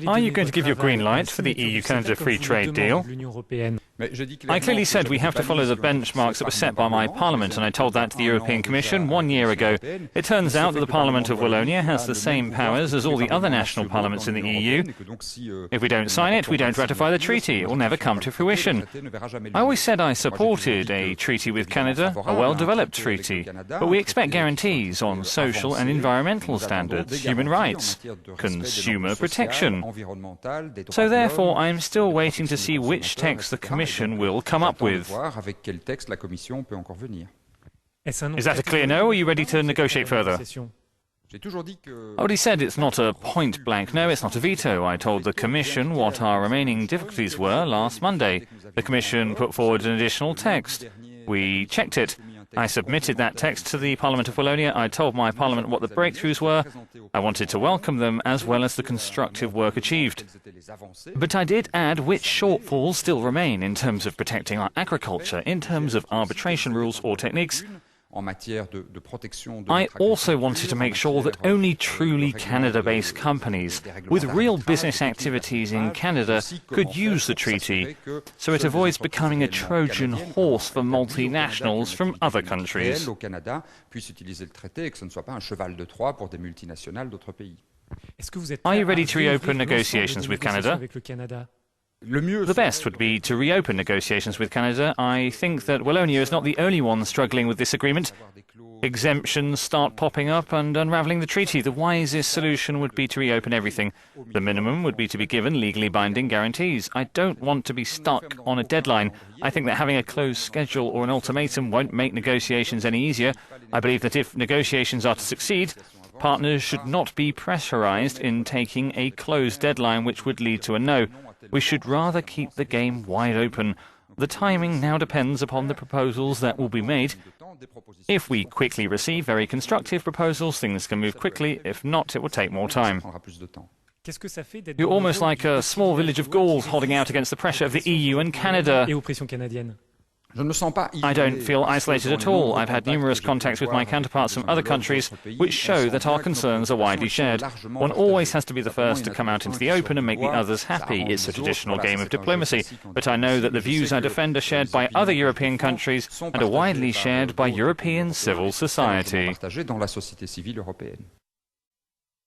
Are you going to give your green light for the EU-Canada free trade deal? I clearly said we have to follow the benchmarks that were set by my Parliament, and I told that to the European Commission 1 year ago. It turns out that the Parliament of Wallonia has the same powers as all the other national parliaments in the EU. If we don't sign it, we don't ratify the treaty. It will never come to fruition. I always said I supported a treaty with Canada, a well-developed treaty, but we expect guarantees on social and environmental standards, human rights, consumer protection. So therefore, I am still waiting to see which text the Commission will come up with. Is that a clear no, or are you ready to negotiate further? I already said it's not a point-blank no, it's not a veto. I told the Commission what our remaining difficulties were last Monday. The Commission put forward an additional text. We checked it. I submitted that text to the Parliament of Wallonia. I told my Parliament what the breakthroughs were. I wanted to welcome them as well as the constructive work achieved. But I did add which shortfalls still remain in terms of protecting our agriculture, in terms of arbitration rules or techniques. I also wanted to make sure that only truly Canada-based companies with real business activities in Canada could use the treaty, so it avoids becoming a Trojan horse for multinationals from other countries. Are you ready to reopen negotiations with Canada? The best would be to reopen negotiations with Canada. I think that Wallonia is not the only one struggling with this agreement. Exemptions start popping up and unravelling the treaty. The wisest solution would be to reopen everything. The minimum would be to be given legally binding guarantees. I don't want to be stuck on a deadline. I think that having a closed schedule or an ultimatum won't make negotiations any easier. I believe that if negotiations are to succeed, partners should not be pressurised in taking a closed deadline which would lead to a no. We should rather keep the game wide open. The timing now depends upon the proposals that will be made. If we quickly receive very constructive proposals, things can move quickly. If not, it will take more time. You're almost like a small village of Gauls holding out against the pressure of the EU and Canada. I don't feel isolated at all. I've had numerous contacts with my counterparts from other countries which show that our concerns are widely shared. One always has to be the first to come out into the open and make the others happy. It's a traditional game of diplomacy. But I know that the views I defend are shared by other European countries and are widely shared by European civil society.